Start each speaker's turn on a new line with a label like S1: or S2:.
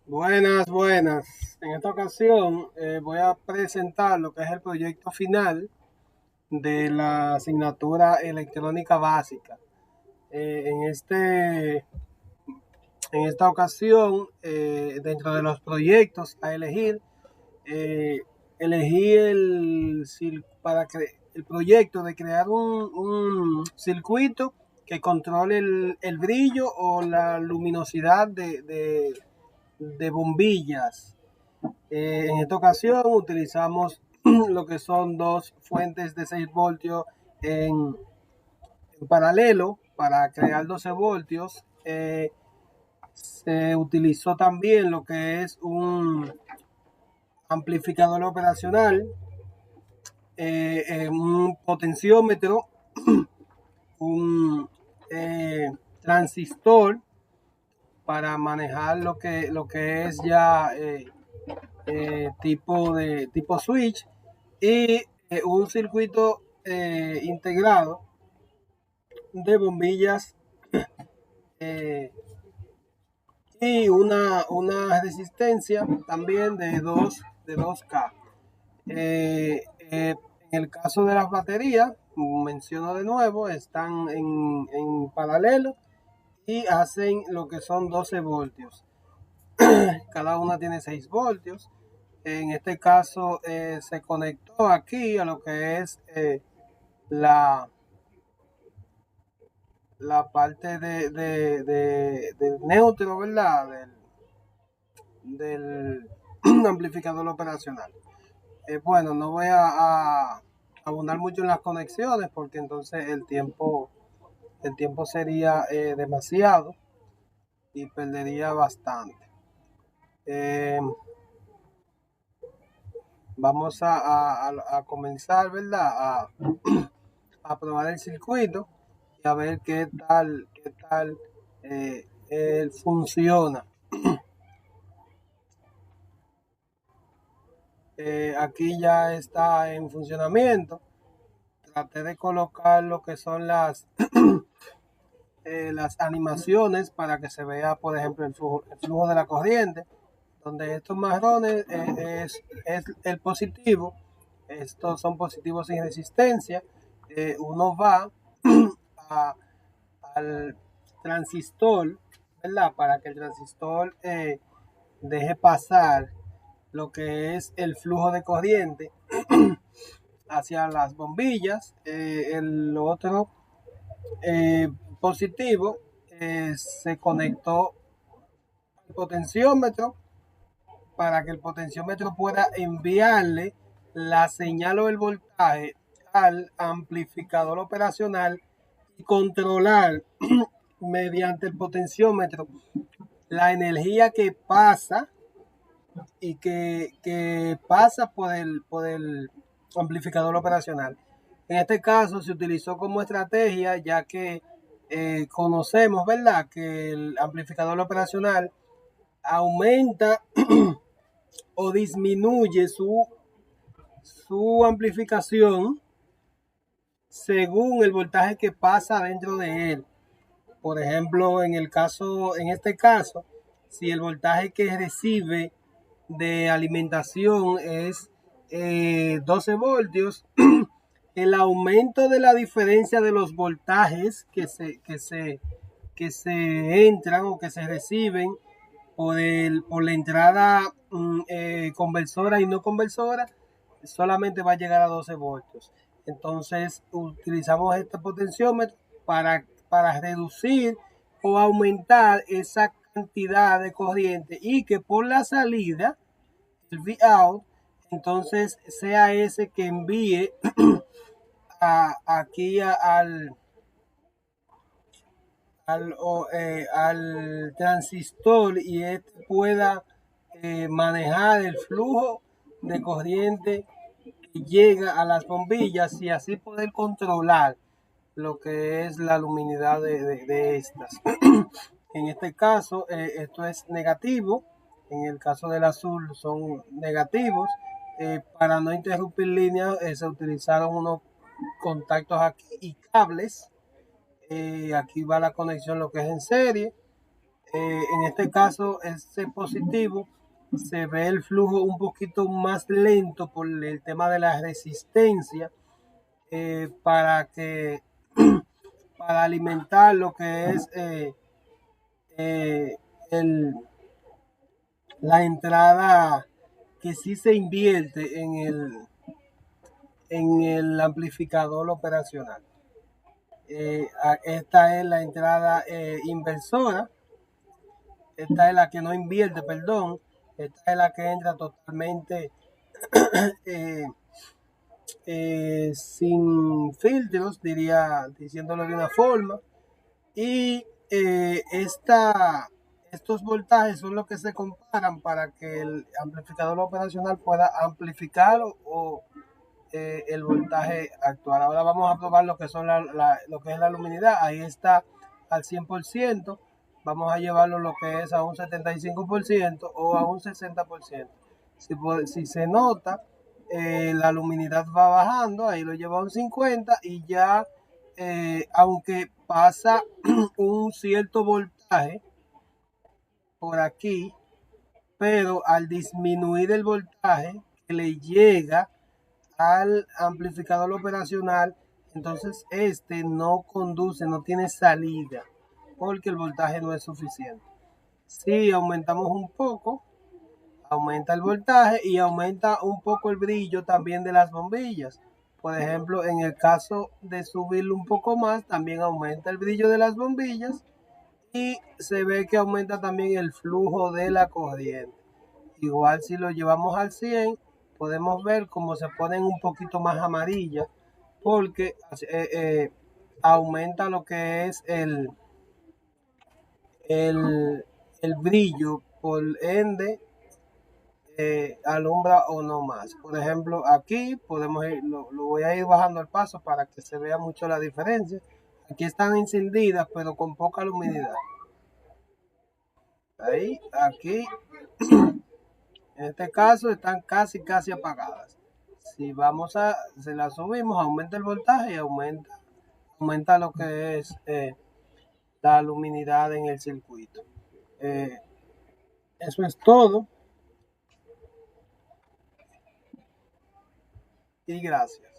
S1: Buenas, buenas. En esta ocasión voy a presentar lo que es el proyecto final de la asignatura electrónica básica. Eh, en, este, en esta ocasión, dentro de los proyectos a elegir, eh, elegí el proyecto de crear un circuito que controle el brillo o la luminosidad de bombillas. En esta ocasión utilizamos lo que son dos fuentes de 6 voltios en, en paralelo para crear 12 voltios. Se utilizó también lo que es un amplificador operacional, un potenciómetro, un transistor para manejar lo que es ya tipo switch y un circuito integrado de bombillas eh, y una resistencia también de 2K. En el caso de las baterías, menciono de nuevo, están en paralelo y hacen lo que son 12 voltios. Cada una tiene 6 voltios. En este caso se conectó aquí a lo que es la, la parte del neutro, ¿verdad? Del amplificador operacional. Bueno, no voy a abundar mucho en las conexiones porque entonces el tiempo sería demasiado y perdería bastante. Eh, Vamos a comenzar, ¿verdad? A probar el circuito y a ver qué tal funciona. Aquí ya está en funcionamiento. Traté de colocar lo que son las animaciones para que se vea, por ejemplo, el flujo de la corriente, donde estos marrones es el positivo. Estos son positivos sin resistencia. Uno va a- al transistor, ¿verdad? Para que el transistor deje pasar lo que es el flujo de corriente hacia las bombillas. El otro positivo se conectó al potenciómetro para que el potenciómetro pueda enviarle la señal o el voltaje al amplificador operacional y controlar mediante el potenciómetro la energía que pasa y que pasa por el amplificador operacional. En este caso se utilizó como estrategia ya que conocemos, ¿verdad?, que el amplificador operacional aumenta o disminuye su amplificación según el voltaje que pasa dentro de él. Por ejemplo, en este caso, si el voltaje que recibe de alimentación es 12 voltios, el aumento de la diferencia de los voltajes que se entran o que se reciben por la entrada conversora y no conversora solamente va a llegar a 12 voltios. Entonces utilizamos este potenciómetro para reducir o aumentar esa cantidad de corriente y que por la salida, el Vout, entonces sea ese que envíe aquí al transistor y este pueda manejar el flujo de corriente que llega a las bombillas y así poder controlar lo que es la luminidad de estas. En este caso, esto es negativo. En el caso del azul son negativos. Para no interrumpir líneas, se utilizaron unos contactos aquí y cables. Aquí va la conexión, lo que es en serie. En este caso, ese positivo se ve el flujo un poquito más lento por el tema de la resistencia, para que para alimentar lo que es eh, el, la entrada que sí se invierte en el amplificador operacional. Esta es la entrada inversora, esta es la que no invierte, perdón, esta es la que entra totalmente eh, sin filtros, diciéndolo de una forma. Y estos voltajes son los que se comparan para que el amplificador operacional pueda amplificar el voltaje actual. Ahora vamos a probar lo que lo que es la luminidad. Ahí está al 100%. Vamos a llevarlo lo que es a un 75% o a un 60%. Si se nota, la luminidad va bajando, ahí lo lleva a un 50 y ya, aunque pasa un cierto voltaje por aquí, pero al disminuir el voltaje que le llega al amplificador operacional, entonces este no conduce, no tiene salida, porque el voltaje no es suficiente. Si aumentamos un poco, aumenta el voltaje y aumenta un poco el brillo también de las bombillas. Por ejemplo, en el caso de subirlo un poco más, también aumenta el brillo de las bombillas y se ve que aumenta también el flujo de la corriente. Igual si lo llevamos al 100, podemos ver cómo se ponen un poquito más amarillas, porque aumenta lo que es el, el brillo, por ende alumbra o no más. Por ejemplo, aquí podemos ir, lo voy a ir bajando al paso para que se vea mucho la diferencia. Aquí están encendidas, pero con poca luminidad. Ahí, aquí, en este caso están casi apagadas. Si se las subimos, aumenta el voltaje y aumenta lo que es la luminidad en el circuito. Eh, Eso es todo y gracias.